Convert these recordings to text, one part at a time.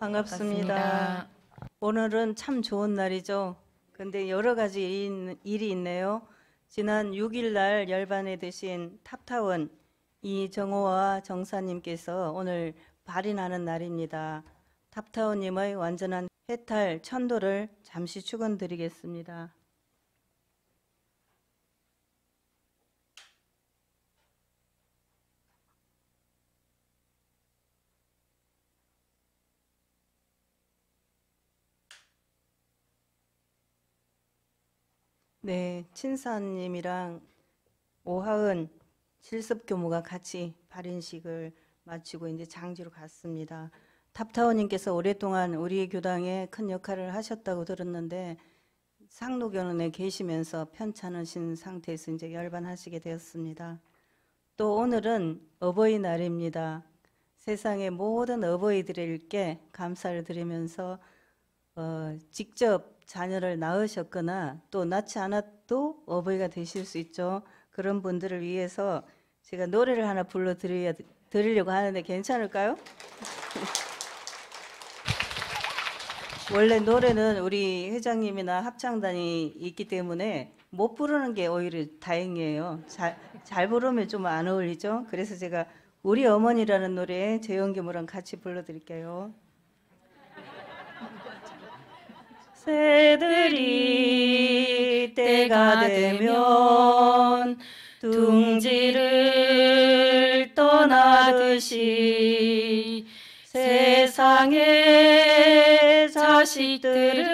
반갑습니다. 오늘은 참 좋은 날이죠. 근데 여러 가지 일이 있네요. 지난 6일 날 열반에 드신 탑타운 이정호와 정사님께서 오늘 발인하는 날입니다. 탑타운님의 완전한 해탈 천도를 잠시 축원드리겠습니다. 네, 친사님이랑 오하은 실습교무가 같이 발인식을 마치고 이제 장지로 갔습니다. 탑타워님께서 오랫동안 우리 교당에 큰 역할을 하셨다고 들었는데 상록연원에 계시면서 편찮으신 상태에서 이제 열반하시게 되었습니다. 또 오늘은 어버이날입니다. 세상의 모든 어버이들에게 감사를 드리면서 직접 자녀를 낳으셨거나 또 낳지 않아도 어버이가 되실 수 있죠. 그런 분들을 위해서 제가 노래를 하나 드리려고 하는데 괜찮을까요? 원래 노래는 우리 회장님이나 합창단이 있기 때문에 못 부르는 게 오히려 다행이에요. 잘 부르면 좀 안 어울리죠. 그래서 제가 우리 어머니라는 노래 재연기모랑 같이 불러드릴게요. 새들이 때가 되면 둥지를 떠나듯이 세상의 자식들은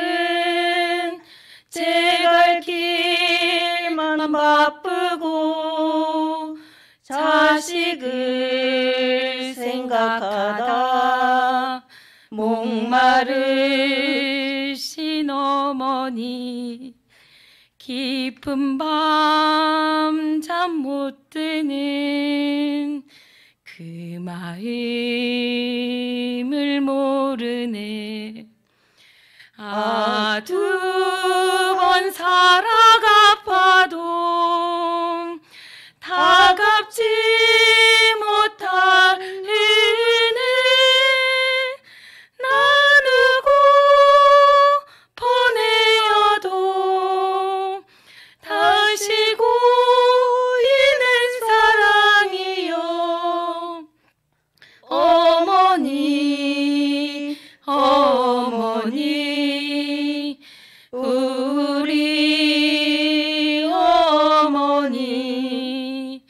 제갈 길만 바쁘고 자식을 생각하다 목마르신 어머니 깊은 밤 잠 못 드는 그 마음을 모르네. 두 번 살아가봐도 다 갚지 못할 은혜 나누고 보내어도 다시 고이는 사랑이요. 어머니 우리 어머니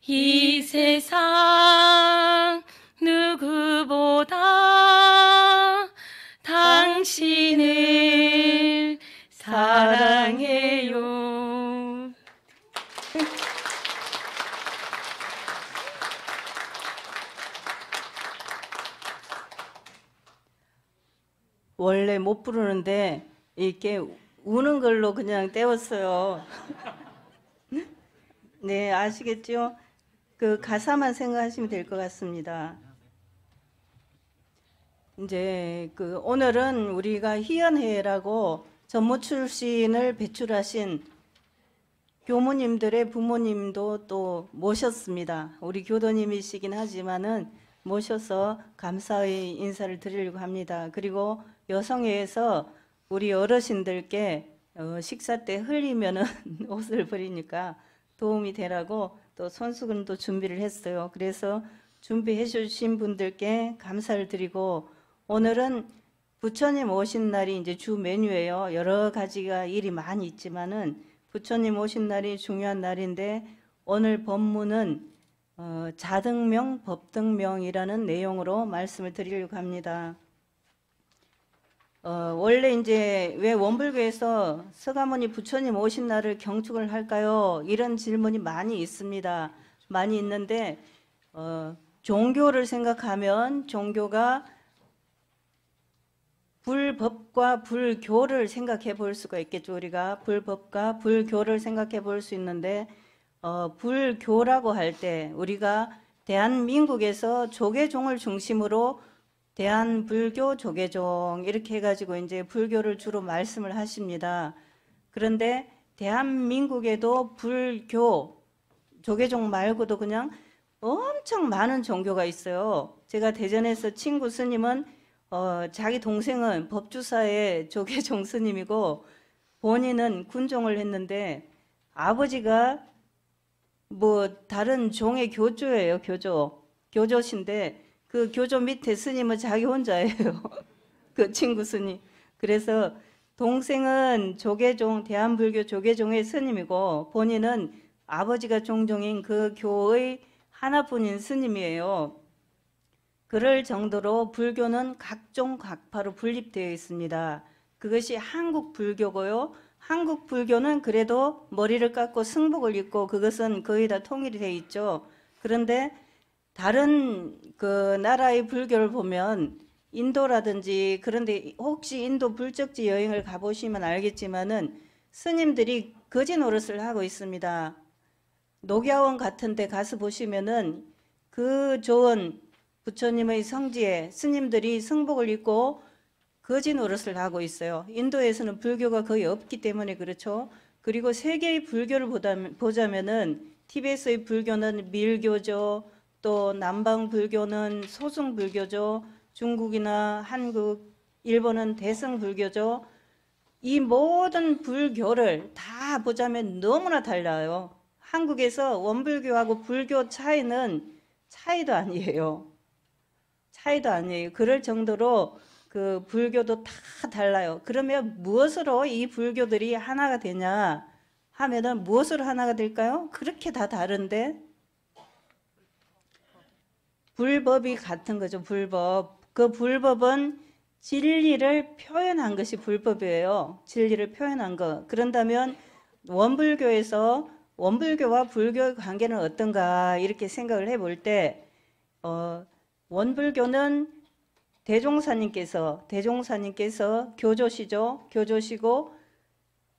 이 세상 누구보다 당신을 사랑해요. 원래 못 부르는데 이렇게 우는 걸로 그냥 때웠어요. 네, 아시겠죠? 그 가사만 생각하시면 될 것 같습니다. 이제 오늘은 우리가 희연회라고 전무 출신을 배출하신 교무님들의 부모님도 또 모셨습니다. 우리 교도님이시긴 하지만은 모셔서 감사의 인사를 드리려고 합니다. 그리고 여성회에서 우리 어르신들께 식사 때 흘리면은 옷을 버리니까 도움이 되라고 또 손수건도 준비를 했어요. 그래서 준비해 주신 분들께 감사를 드리고 오늘은 부처님 오신 날이 이제 주 메뉴예요. 여러 가지가 일이 많이 있지만은 부처님 오신 날이 중요한 날인데 오늘 법문은 자등명, 법등명이라는 내용으로 말씀을 드리려고 합니다. 원래 이제 왜 원불교에서 서가모니 부처님 오신 날을 경축을 할까요? 이런 질문이 많이 있습니다. 많이 있는데 종교를 생각하면 종교가 불법과 불교를 생각해 볼 수가 있겠죠. 우리가 불법과 불교를 생각해 볼 수 있는데 불교라고 할 때 우리가 대한민국에서 조계종을 중심으로 대한불교 조계종 이렇게 해가지고 이제 불교를 주로 말씀을 하십니다. 그런데 대한민국에도 불교 조계종 말고도 그냥 엄청 많은 종교가 있어요. 제가 대전에서 친구 스님은 자기 동생은 법주사의 조계종 스님이고 본인은 군종을 했는데 아버지가 뭐 다른 종의 교조예요, 교조신데 그 교조 밑에 스님은 자기 혼자예요. 그 친구 스님. 그래서 동생은 조계종, 대한불교 조계종의 스님이고 본인은 아버지가 종종인 그 교의 하나뿐인 스님이에요. 그럴 정도로 불교는 각종 각파로 분립되어 있습니다. 그것이 한국 불교고요. 한국 불교는 그래도 머리를 깎고 승복을 입고 그것은 거의 다 통일이 되어 있죠. 그런데 다른 그 나라의 불교를 보면 인도라든지 그런데 혹시 인도 불적지 여행을 가보시면 알겠지만은 스님들이 거지 노릇을 하고 있습니다. 녹야원 같은 데 가서 보시면은 그 좋은 부처님의 성지에 스님들이 승복을 입고 거지 노릇을 하고 있어요. 인도에서는 불교가 거의 없기 때문에 그렇죠. 그리고 세계의 불교를 보자면은 티베트의 불교는 밀교죠. 또 남방 불교는 소승 불교죠. 중국이나 한국, 일본은 대승 불교죠. 이 모든 불교를 다 보자면 너무나 달라요. 한국에서 원불교하고 불교 차이도 아니에요. 차이도 아니에요. 그럴 정도로 그 불교도 다 달라요. 그러면 무엇으로 이 불교들이 하나가 되냐 하면은 무엇으로 하나가 될까요? 그렇게 다 다른데 불법이 같은 거죠. 불법. 그 불법은 진리를 표현한 것이 불법이에요. 진리를 표현한 거. 그런다면 원불교에서 원불교와 불교의 관계는 어떤가 이렇게 생각을 해볼 때 원불교는 대종사님께서 교조시죠. 교조시고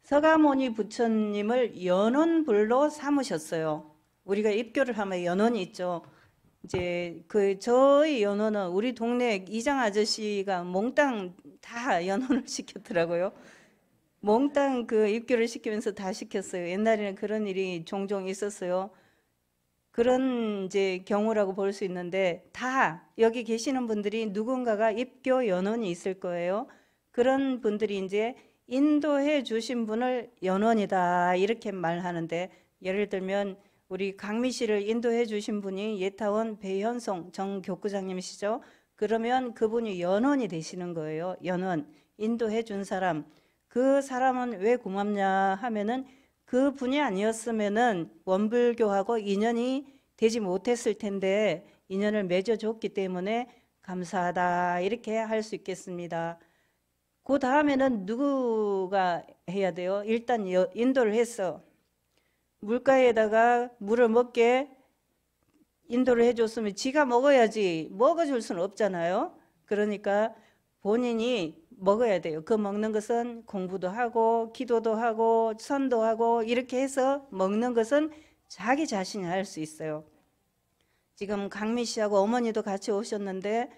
서가모니 부처님을 연원불로 삼으셨어요. 우리가 입교를 하면 연원이 있죠. 이제 저희 연원은 우리 동네 이장 아저씨가 몽땅 다 연원을 시켰더라고요. 몽땅 그 입교를 시키면서 다 시켰어요. 옛날에는 그런 일이 종종 있었어요. 그런 이제 경우라고 볼 수 있는데 다 여기 계시는 분들이 누군가가 입교 연원이 있을 거예요. 그런 분들이 이제 인도해 주신 분을 연원이다 이렇게 말하는데 예를 들면 우리 강미씨를 인도해 주신 분이 예타원 배현송 정 교구장님이시죠. 그러면 그분이 연원이 되시는 거예요. 연원, 인도해 준 사람. 그 사람은 왜 고맙냐 하면은 그 분이 아니었으면은 원불교하고 인연이 되지 못했을 텐데 인연을 맺어줬기 때문에 감사하다 이렇게 할 수 있겠습니다. 그 다음에는 누구가 해야 돼요? 일단 인도를 했어. 물가에다가 물을 먹게 인도를 해줬으면 지가 먹어야지 먹어줄 수는 없잖아요. 그러니까 본인이 먹어야 돼요. 그 먹는 것은 공부도 하고 기도도 하고 선도 하고 이렇게 해서 먹는 것은 자기 자신이 할 수 있어요. 지금 강미 씨하고 어머니도 같이 오셨는데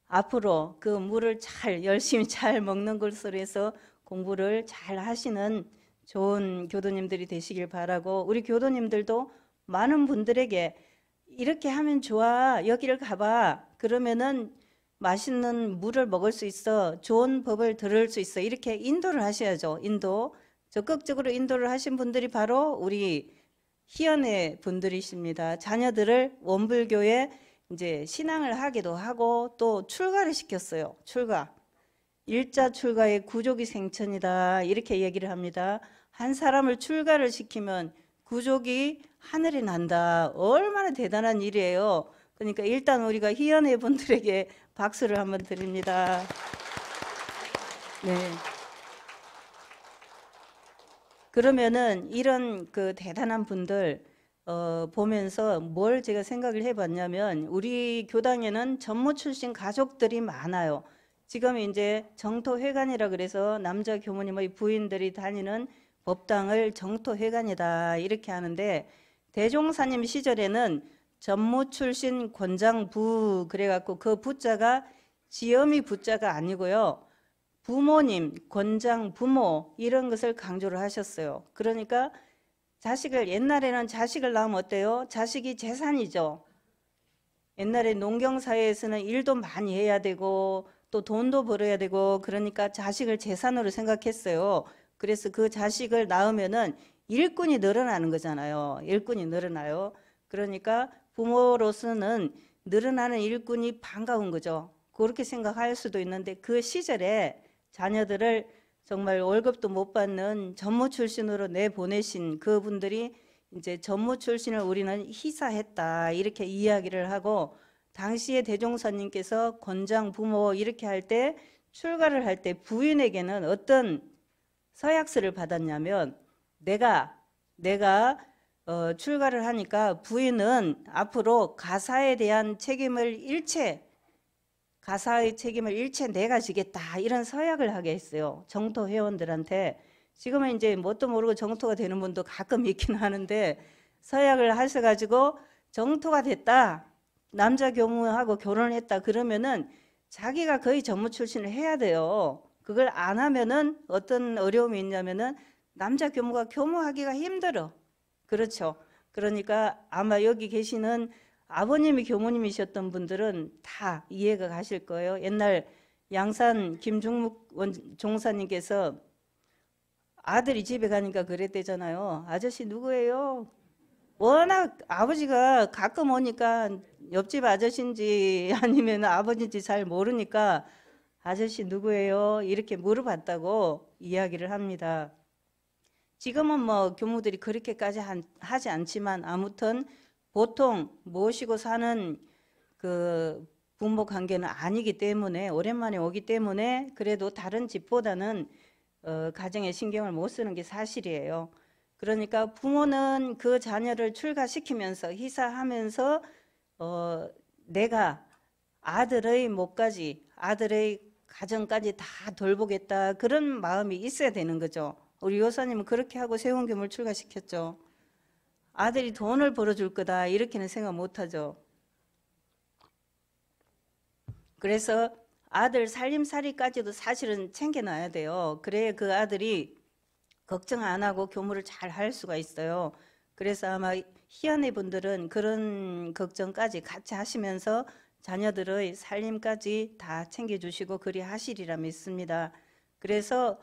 앞으로 그 물을 열심히 잘 먹는 것으로 해서 공부를 잘 하시는 좋은 교도님들이 되시길 바라고 우리 교도님들도 많은 분들에게 이렇게 하면 좋아 여기를 가봐 그러면은 맛있는 물을 먹을 수 있어 좋은 법을 들을 수 있어 이렇게 인도를 하셔야죠. 인도 적극적으로 인도를 하신 분들이 바로 우리 희연의 분들이십니다. 자녀들을 원불교에 이제 신앙을 하기도 하고 또 출가를 시켰어요. 출가. 일자 출가의 구족이 생천이다 이렇게 얘기를 합니다. 한 사람을 출가를 시키면 구족이 하늘에 난다. 얼마나 대단한 일이에요. 그러니까 일단 우리가 희연의 분들에게 박수를 한번 드립니다. 네. 그러면은 이런 그 대단한 분들 보면서 뭘 제가 생각을 해봤냐면 우리 교당에는 전무 출신 가족들이 많아요. 지금 이제 정토회관이라 그래서 남자 교무님의 부인들이 다니는 법당을 정토회관이다 이렇게 하는데 대종사님 시절에는 전무 출신 권장부 그래갖고 그 부자가 지엄이 부자가 아니고요. 부모님, 권장, 부모 이런 것을 강조를 하셨어요. 그러니까 옛날에는 자식을 낳으면 어때요? 자식이 재산이죠. 옛날에 농경사회에서는 일도 많이 해야 되고 또 돈도 벌어야 되고 그러니까 자식을 재산으로 생각했어요. 그래서 그 자식을 낳으면은 일꾼이 늘어나는 거잖아요. 일꾼이 늘어나요. 그러니까 부모로서는 늘어나는 일꾼이 반가운 거죠. 그렇게 생각할 수도 있는데 그 시절에 자녀들을 정말 월급도 못 받는 전무 출신으로 내보내신 그분들이 이제 전무 출신을 우리는 희사했다 이렇게 이야기를 하고, 당시에 대종사님께서 권장 부모 이렇게 할 때 출가를 할 때 부인에게는 어떤 서약서를 받았냐면, 내가 출가를 하니까 부인은 앞으로 가사에 대한 가사의 책임을 일체 내가 지겠다 이런 서약을 하게 했어요. 정토 회원들한테. 지금은 이제 뭣도 모르고 정토가 되는 분도 가끔 있긴 하는데, 서약을 하셔가지고 정토가 됐다, 남자 교무하고 결혼을 했다 그러면은 자기가 거의 전무 출신을 해야 돼요. 그걸 안 하면은 어떤 어려움이 있냐면은 남자 교무가 교무하기가 힘들어. 그렇죠. 그러니까 아마 여기 계시는 아버님이 교무님이셨던 분들은 다 이해가 가실 거예요. 옛날 양산 김중묵 종사님께서 아들이 집에 가니까 그랬대잖아요. 아저씨 누구예요? 워낙 아버지가 가끔 오니까 옆집 아저씨인지 아니면 아버지인지 잘 모르니까 아저씨 누구예요? 이렇게 물어봤다고 이야기를 합니다. 지금은 뭐 교무들이 그렇게까지 하지 않지만 아무튼 보통 모시고 사는 그 부모 관계는 아니기 때문에, 오랜만에 오기 때문에 그래도 다른 집보다는 가정에 신경을 못 쓰는 게 사실이에요. 그러니까 부모는 그 자녀를 출가시키면서 희사하면서 내가 아들의 목까지, 아들의 가정까지 다 돌보겠다 그런 마음이 있어야 되는 거죠. 우리 여사님은 그렇게 하고 세운교물 출가시켰죠. 아들이 돈을 벌어줄 거다 이렇게는 생각 못하죠. 그래서 아들 살림살이까지도 사실은 챙겨놔야 돼요. 그래야 그 아들이 걱정 안 하고 교무를 잘 할 수가 있어요. 그래서 아마 희연의 분들은 그런 걱정까지 같이 하시면서 자녀들의 살림까지 다 챙겨주시고 그리 하시리라 믿습니다. 그래서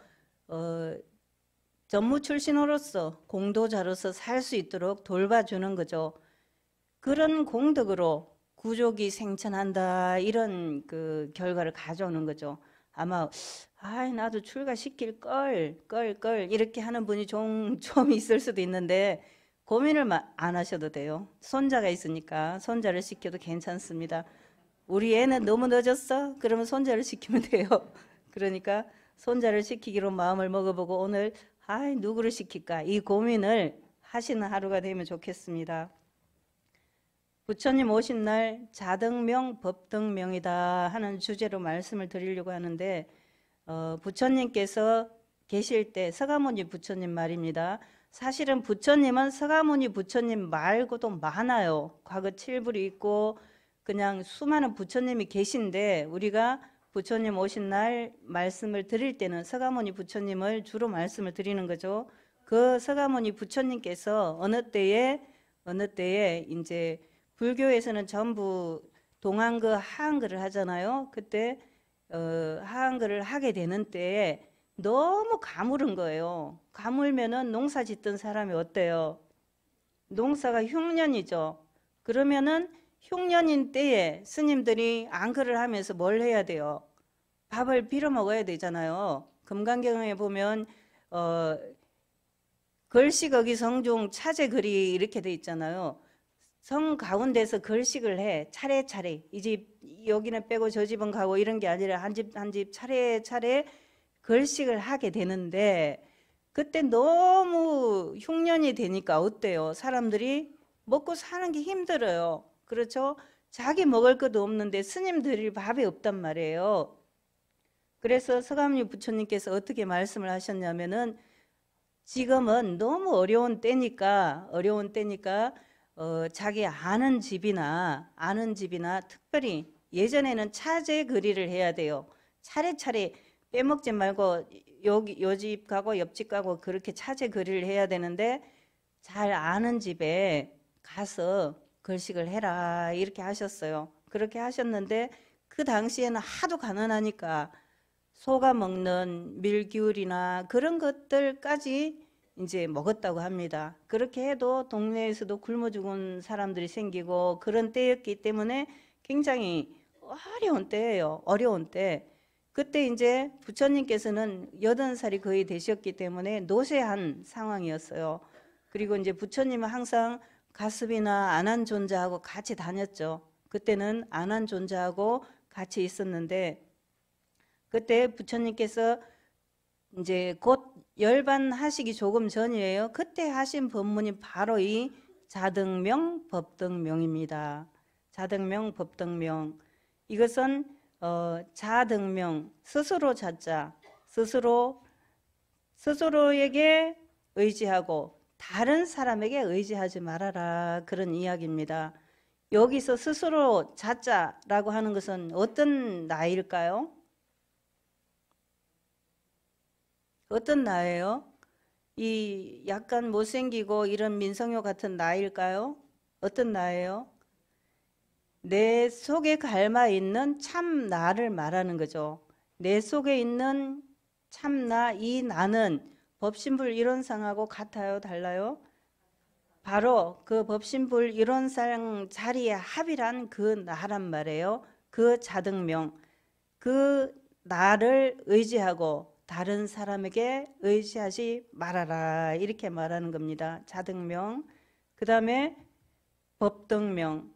전무 출신으로서 공도자로서 살 수 있도록 돌봐주는 거죠. 그런 공덕으로 구족이 생천한다 이런 그 결과를 가져오는 거죠. 아마 나도 출가시킬 걸 이렇게 하는 분이 좀 있을 수도 있는데 고민을 안 하셔도 돼요. 손자가 있으니까 손자를 시켜도 괜찮습니다. 우리 애는 너무 늦었어? 그러면 손자를 시키면 돼요. 그러니까 손자를 시키기로 마음을 먹어보고 오늘 누구를 시킬까 이 고민을 하시는 하루가 되면 좋겠습니다. 부처님 오신 날 자등명 법등명이다 하는 주제로 말씀을 드리려고 하는데, 부처님께서 계실 때 서가모니 부처님 말입니다. 사실은 부처님은 서가모니 부처님 말고도 많아요. 과거 칠불이 있고 그냥 수많은 부처님이 계신데, 우리가 부처님 오신 날 말씀을 드릴 때는 서가모니 부처님을 주로 말씀을 드리는 거죠. 그 서가모니 부처님께서 어느 때에 이제 불교에서는 전부 동한글, 하한글을 하잖아요. 그때 하한글을 하게 되는 때에 너무 가물은 거예요. 가물면은 농사 짓던 사람이 어때요? 농사가 흉년이죠. 그러면은 흉년인 때에 스님들이 안글을 하면서 뭘 해야 돼요? 밥을 빌어 먹어야 되잖아요. 금강경에 보면 걸식어기 성중 차제글이 이렇게 돼 있잖아요. 성 가운데서 걸식을 해. 차례차례. 이 집 여기는 빼고 저 집은 가고 이런 게 아니라 한 집 한 집 차례차례 걸식을 하게 되는데, 그때 너무 흉년이 되니까 어때요? 사람들이 먹고 사는 게 힘들어요. 그렇죠? 자기 먹을 것도 없는데 스님 드릴 밥이 없단 말이에요. 그래서 서가모니 부처님께서 어떻게 말씀을 하셨냐면은, 지금은 너무 어려운 때니까 자기 아는 집이나 특별히 예전에는 차제 거리를 해야 돼요. 차례차례 빼먹지 말고 여기 요 집 가고 옆집 가고 그렇게 차제 거리를 해야 되는데, 잘 아는 집에 가서 걸식을 해라 이렇게 하셨어요. 그렇게 하셨는데 그 당시에는 하도 가난하니까 소가 먹는 밀기울이나 그런 것들까지 이제 먹었다고 합니다. 그렇게 해도 동네에서도 굶어 죽은 사람들이 생기고 그런 때였기 때문에 굉장히 어려운 때예요. 어려운 때. 그때 이제 부처님께서는 80살이 거의 되셨기 때문에 노쇠한 상황이었어요. 그리고 이제 부처님은 항상 가습이나 안한존자하고 같이 다녔죠. 그때는 안한존자하고 같이 있었는데 그때 부처님께서 이제 곧 열반하시기 조금 전이에요. 그때 하신 법문이 바로 이 자등명 법등명입니다. 자등명 법등명. 이것은 자등명, 스스로 자자, 스스로에게 의지하고 다른 사람에게 의지하지 말아라, 그런 이야기입니다. 여기서 스스로 자자라고 하는 것은 어떤 나이일까요? 어떤 나이예요? 이 약간 못생기고 이런 민성효 같은 나이일까요? 어떤 나이예요? 내 속에 닮아 있는 참 나를 말하는 거죠. 내 속에 있는 참 나, 이 나는 법신불 이론상하고 같아요? 달라요? 바로 그 법신불 이론상 자리에 합일한 그 나란 말이에요. 그 자등명, 그 나를 의지하고 다른 사람에게 의지하지 말아라, 이렇게 말하는 겁니다. 자등명. 그 다음에 법등명,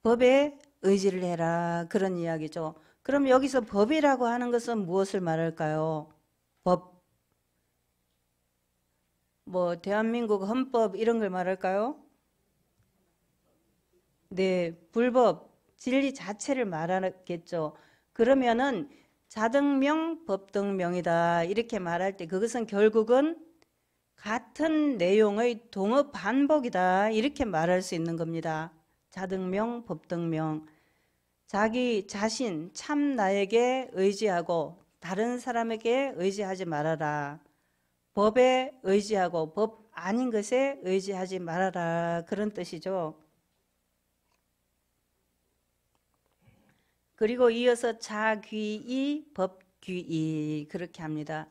법에 의지를 해라, 그런 이야기죠. 그럼 여기서 법이라고 하는 것은 무엇을 말할까요? 법, 뭐 대한민국 헌법 이런 걸 말할까요? 네, 불법, 진리 자체를 말하겠죠. 그러면은 자등명, 법등명이다, 이렇게 말할 때 그것은 결국은 같은 내용의 동어 반복이다, 이렇게 말할 수 있는 겁니다. 자등명, 법등명. 자기 자신, 참 나에게 의지하고 다른 사람에게 의지하지 말아라. 법에 의지하고 법 아닌 것에 의지하지 말아라, 그런 뜻이죠. 그리고 이어서 자귀이, 법귀이, 그렇게 합니다.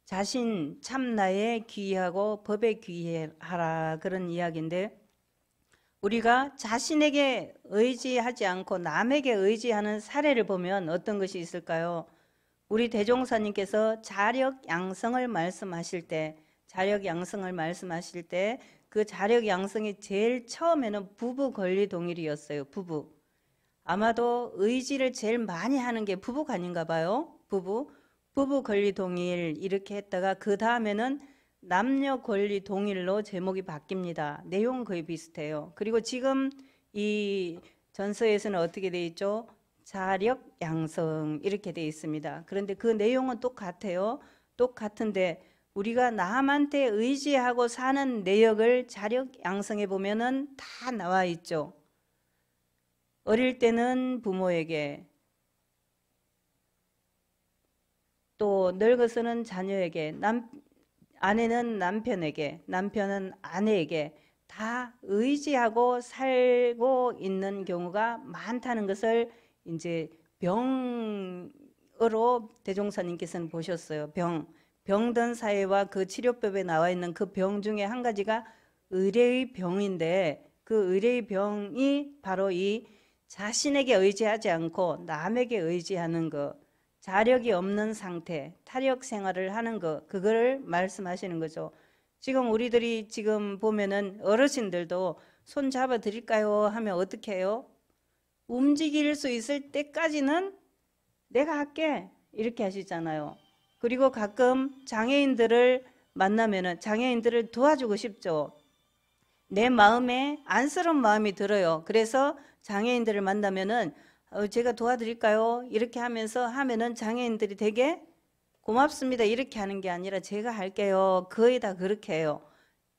자신 참나에 귀의하고 법에 귀의하라, 그런 이야기인데 우리가 자신에게 의지하지 않고 남에게 의지하는 사례를 보면 어떤 것이 있을까요? 우리 대종사님께서 자력 양성을 말씀하실 때 그 자력 양성이 제일 처음에는 부부 권리 동일이었어요. 부부. 아마도 의지를 제일 많이 하는 게 부부가 아닌가 봐요. 부부 권리 동일, 이렇게 했다가 그 다음에는 남녀 권리 동일로 제목이 바뀝니다. 내용은 거의 비슷해요. 그리고 지금 이 전서에서는 어떻게 돼 있죠? 자력 양성, 이렇게 돼 있습니다. 그런데 그 내용은 똑같아요. 똑같은데 우리가 남한테 의지하고 사는 내역을 자력 양성해 보면은 다 나와 있죠. 어릴 때는 부모에게, 또 늙어서는 자녀에게, 아내는 남편에게, 남편은 아내에게 다 의지하고 살고 있는 경우가 많다는 것을 이제 병으로 대종사님께서는 보셨어요. 병든 사회와 그 치료법에 나와 있는 그 병 중에 한 가지가 의뢰의 병인데 그 의뢰의 병이 바로 이 자신에게 의지하지 않고 남에게 의지하는 것, 자력이 없는 상태, 타력 생활을 하는 것, 그걸 말씀하시는 거죠. 지금 우리들이 지금 보면은 어르신들도 손 잡아 드릴까요 하면 어떻게 해요? 움직일 수 있을 때까지는 내가 할게, 이렇게 하시잖아요. 그리고 가끔 장애인들을 만나면은 장애인들을 도와주고 싶죠. 내 마음에 안쓰러운 마음이 들어요. 그래서 장애인들을 만나면은 제가 도와드릴까요? 이렇게 하면은 장애인들이 되게 고맙습니다, 이렇게 하는 게 아니라 제가 할게요. 거의 다 그렇게 해요.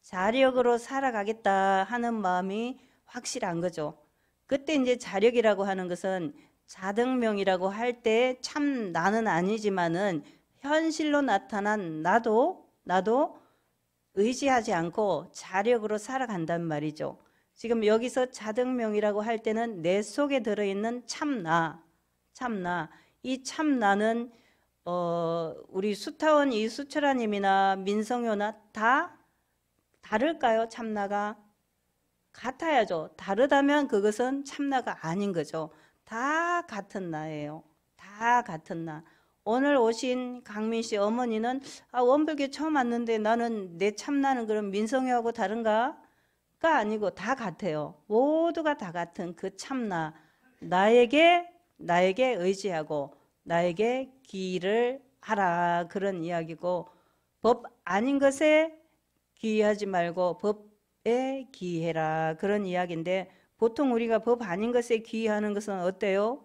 자력으로 살아가겠다 하는 마음이 확실한 거죠. 그때 이제 자력이라고 하는 것은 자등명이라고 할 때 참 나는 아니지만은 현실로 나타난 나도 의지하지 않고 자력으로 살아간단 말이죠. 지금 여기서 자등명이라고 할 때는 내 속에 들어있는 참나, 이 참나는 우리 수타원 이수철아님이나 민성효나 다 다를까요? 참나가 같아야죠. 다르다면 그것은 참나가 아닌 거죠. 다 같은 나예요. 다 같은 나. 오늘 오신 강민 씨 어머니는 원불교 처음 왔는데 나는 내 참나는 그럼 민성효하고 다른가? 가 아니고 다 같아요. 모두가 다 같은 그 참나. 나에게 의지하고 나에게 기를 하라, 그런 이야기고, 법 아닌 것에 기하지 말고 법에 기해라, 그런 이야기인데, 보통 우리가 법 아닌 것에 기하는 것은 어때요?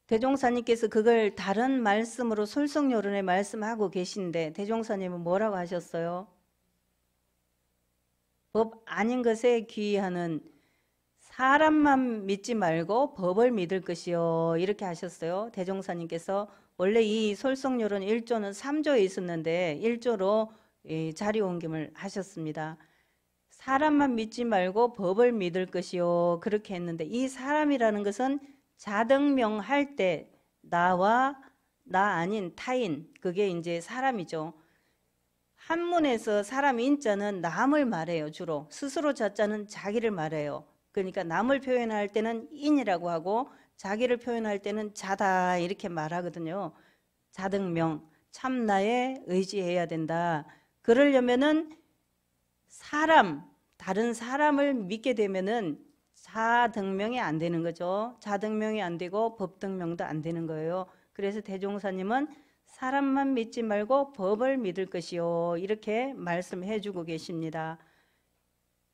대종사님께서 그걸 다른 말씀으로 솔성요론에 말씀하고 계신데 대종사님은 뭐라고 하셨어요? 법 아닌 것에 귀하는 사람만 믿지 말고 법을 믿을 것이요, 이렇게 하셨어요. 대종사님께서 원래 이 솔성요론 1조는 3조에 있었는데 1조로 자리 옮김을 하셨습니다. 사람만 믿지 말고 법을 믿을 것이요, 그렇게 했는데 이 사람이라는 것은 자등명할 때 나와 나 아닌 타인, 그게 이제 사람이죠. 한문에서 사람 인자는 남을 말해요. 주로 스스로 자자는 자기를 말해요. 그러니까 남을 표현할 때는 인이라고 하고 자기를 표현할 때는 자다, 이렇게 말하거든요. 자등명, 참나에 의지해야 된다. 그러려면은 다른 사람을 믿게 되면은 자등명이 안 되는 거죠. 자등명이 안 되고 법등명도 안 되는 거예요. 그래서 대종사님은 사람만 믿지 말고 법을 믿을 것이요, 이렇게 말씀해 주고 계십니다.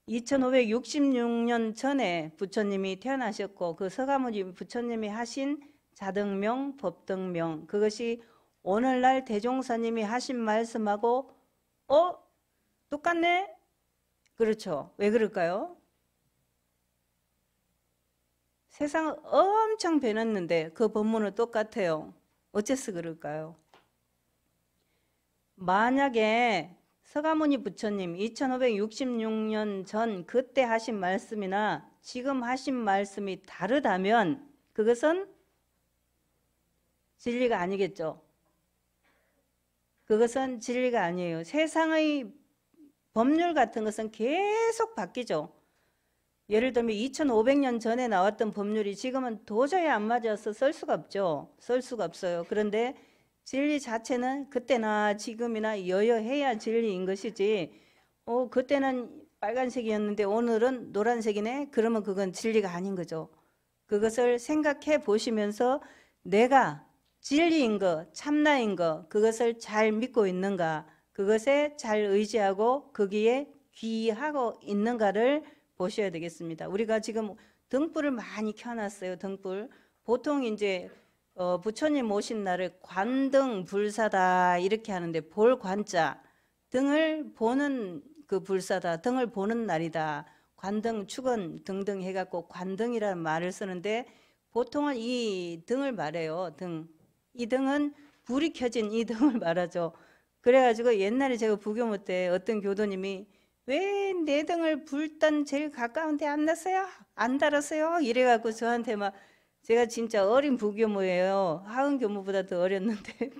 2566년 전에 부처님이 태어나셨고 그 서가모니 부처님이 하신 자등명, 법등명, 그것이 오늘날 대종사님이 하신 말씀하고 똑같네? 그렇죠. 왜 그럴까요? 세상은 엄청 변했는데 그 법문은 똑같아요. 어째서 그럴까요? 만약에 서가모니 부처님 2566년 전 그때 하신 말씀이나 지금 하신 말씀이 다르다면 그것은 진리가 아니겠죠. 그것은 진리가 아니에요. 세상의 법률 같은 것은 계속 바뀌죠. 예를 들면 2500년 전에 나왔던 법률이 지금은 도저히 안 맞아서 쓸 수가 없죠. 쓸 수가 없어요. 그런데 진리 자체는 그때나 지금이나 여여해야 진리인 것이지, 그때는 빨간색이었는데 오늘은 노란색이네? 그러면 그건 진리가 아닌 거죠. 그것을 생각해 보시면서 내가 진리인 거, 참나인 거, 그것을 잘 믿고 있는가, 그것에 잘 의지하고 거기에 귀하고 있는가를 보셔야 되겠습니다. 우리가 지금 등불을 많이 켜놨어요. 등불. 보통 이제 부처님 오신 날을 관등 불사다 이렇게 하는데, 볼 관자, 등을 보는 그 불사다, 등을 보는 날이다, 관등 축은 등등 해갖고 관등이라는 말을 쓰는데 보통은 이 등을 말해요. 등. 이 등은 불이 켜진 이 등을 말하죠. 그래가지고 옛날에 제가 부교모 때 어떤 교도님이 왜 내 등을 불단 제일 가까운 데 안 놨어요? 안 달았어요? 이래갖고 저한테 막, 제가 진짜 어린 부교모예요. 하은 교모보다 더 어렸는데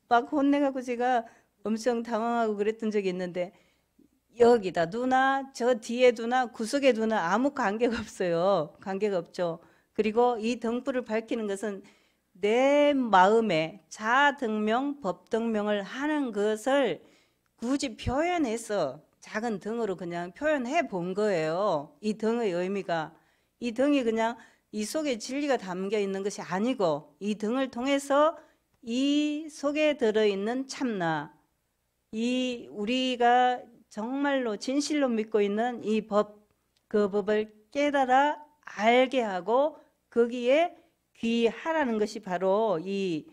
막 혼내갖고 제가 엄청 당황하고 그랬던 적이 있는데, 여기다 두나 저 뒤에 두나 구석에 두나 아무 관계가 없어요. 관계가 없죠. 그리고 이 등불을 밝히는 것은 내 마음에 자등명, 법등명을 하는 것을 굳이 표현해서 작은 등으로 그냥 표현해 본 거예요. 이 등의 의미가, 이 등이 그냥 이 속에 진리가 담겨 있는 것이 아니고 이 등을 통해서 이 속에 들어있는 참나, 이 우리가 정말로 진실로 믿고 있는 이 법, 그 법을 깨달아 알게 하고 거기에 귀하라는 것이 바로 이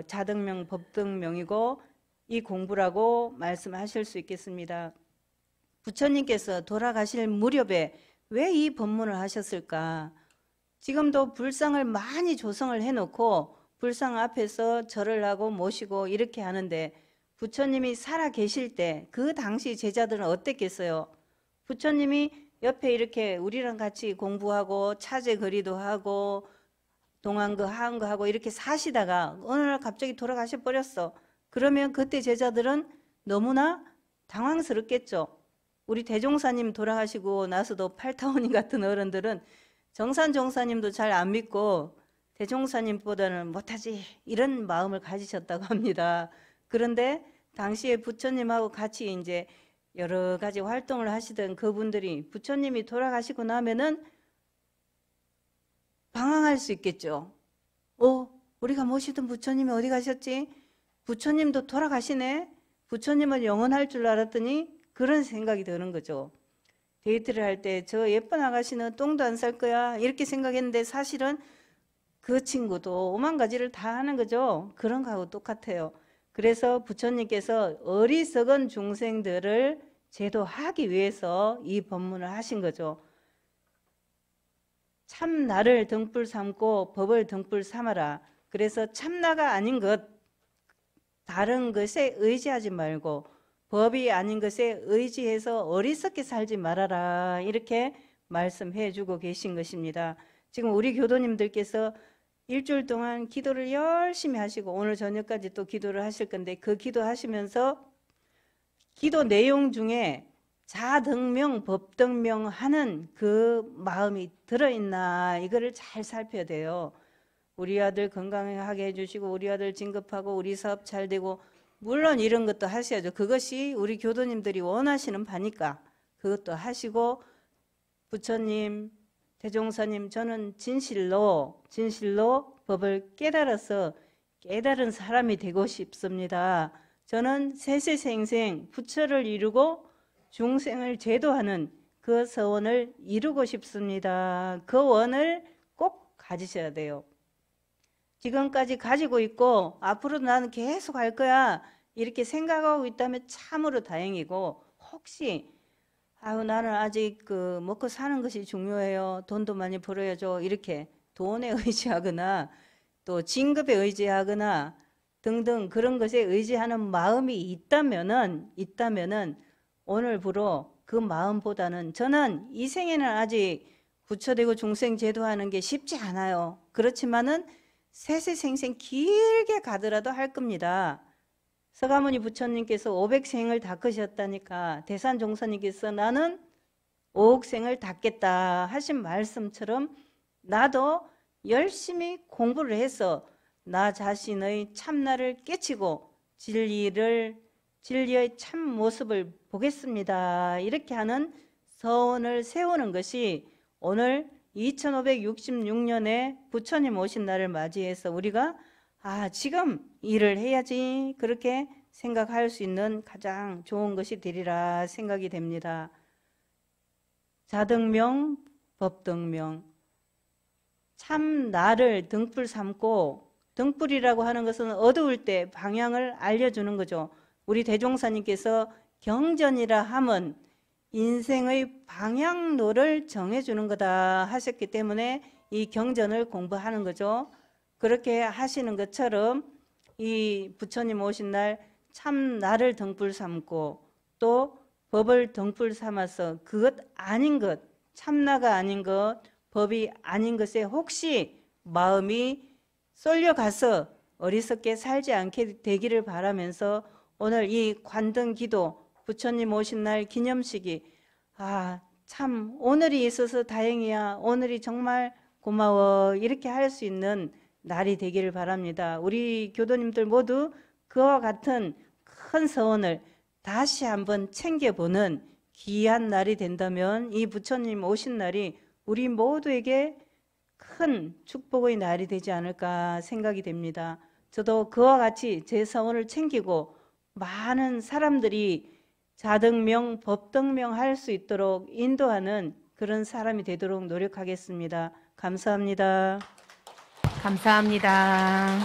자등명, 법등명이고 이 공부라고 말씀하실 수 있겠습니다. 부처님께서 돌아가실 무렵에 왜 이 법문을 하셨을까? 지금도 불상을 많이 조성을 해놓고 불상 앞에서 절을 하고 모시고 이렇게 하는데 부처님이 살아 계실 때 그 당시 제자들은 어땠겠어요? 부처님이 옆에 이렇게 우리랑 같이 공부하고 차제 거리도 하고 동안거 하한거 하고 이렇게 사시다가 어느 날 갑자기 돌아가셔 버렸어. 그러면 그때 제자들은 너무나 당황스럽겠죠. 우리 대종사님 돌아가시고 나서도 팔타오님 같은 어른들은 정산 종사님도 잘 안 믿고 대종사님보다는 못하지 이런 마음을 가지셨다고 합니다. 그런데 당시에 부처님하고 같이 이제 여러 가지 활동을 하시던 그분들이 부처님이 돌아가시고 나면은 방황할 수 있겠죠. 우리가 모시던 부처님이 어디 가셨지? 부처님도 돌아가시네? 부처님은 영원할 줄 알았더니 그런 생각이 드는 거죠. 데이트를 할 때 저 예쁜 아가씨는 똥도 안 쌀 거야 이렇게 생각했는데 사실은 그 친구도 오만 가지를 다 하는 거죠. 그런 거하고 똑같아요. 그래서 부처님께서 어리석은 중생들을 제도하기 위해서 이 법문을 하신 거죠. 참나를 등불 삼고 법을 등불 삼아라. 그래서 참나가 아닌 것, 다른 것에 의지하지 말고 법이 아닌 것에 의지해서 어리석게 살지 말아라. 이렇게 말씀해 주고 계신 것입니다. 지금 우리 교도님들께서 일주일 동안 기도를 열심히 하시고 오늘 저녁까지 또 기도를 하실 건데 그 기도하시면서 기도 내용 중에 자등명, 법등명 하는 그 마음이 들어있나 이거를 잘 살펴야 돼요. 우리 아들 건강하게 해주시고 우리 아들 진급하고 우리 사업 잘 되고 물론 이런 것도 하셔야죠. 그것이 우리 교도님들이 원하시는 바니까 그것도 하시고 부처님, 대종사님 저는 진실로 법을 깨달아서 깨달은 사람이 되고 싶습니다. 저는 세세생생 부처를 이루고 중생을 제도하는 그 서원을 이루고 싶습니다. 그 원을 꼭 가지셔야 돼요. 지금까지 가지고 있고 앞으로도 나는 계속 할 거야 이렇게 생각하고 있다면 참으로 다행이고 혹시 나는 아직 먹고 사는 것이 중요해요. 돈도 많이 벌어야죠. 이렇게 돈에 의지하거나 또 진급에 의지하거나 등등 그런 것에 의지하는 마음이 있다면은 오늘부로 그 마음보다는 저는 이 생에는 아직 부처되고 중생 제도하는 게 쉽지 않아요. 그렇지만은 세세생생 길게 가더라도 할 겁니다. 서가모니 부처님께서 500생을 닦으셨다니까 대산종사님께서 나는 5억 생을 닦겠다 하신 말씀처럼 나도 열심히 공부를 해서 나 자신의 참나를 깨치고 진리의 참 모습을 보겠습니다. 이렇게 하는 서원을 세우는 것이 오늘 2566년에 부처님 오신 날을 맞이해서 우리가 지금 일을 해야지 그렇게 생각할 수 있는 가장 좋은 것이 되리라 생각이 됩니다. 자등명, 법등명, 참 나를 등불 삼고 등불이라고 하는 것은 어두울 때 방향을 알려주는 거죠. 우리 대종사님께서 경전이라 함은 인생의 방향로를 정해주는 거다 하셨기 때문에 이 경전을 공부하는 거죠. 그렇게 하시는 것처럼 이 부처님 오신 날 참 나를 등불 삼고 또 법을 등불 삼아서 그것 아닌 것, 참나가 아닌 것, 법이 아닌 것에 혹시 마음이 쏠려가서 어리석게 살지 않게 되기를 바라면서 오늘 이 관등기도 부처님 오신 날 기념식이 참 오늘이 있어서 다행이야. 오늘이 정말 고마워. 이렇게 할 수 있는 날이 되기를 바랍니다. 우리 교도님들 모두 그와 같은 큰 서원을 다시 한번 챙겨보는 귀한 날이 된다면 이 부처님 오신 날이 우리 모두에게 큰 축복의 날이 되지 않을까 생각이 됩니다. 저도 그와 같이 제 서원을 챙기고 많은 사람들이 자등명, 법등명 할 수 있도록 인도하는 그런 사람이 되도록 노력하겠습니다. 감사합니다. 감사합니다.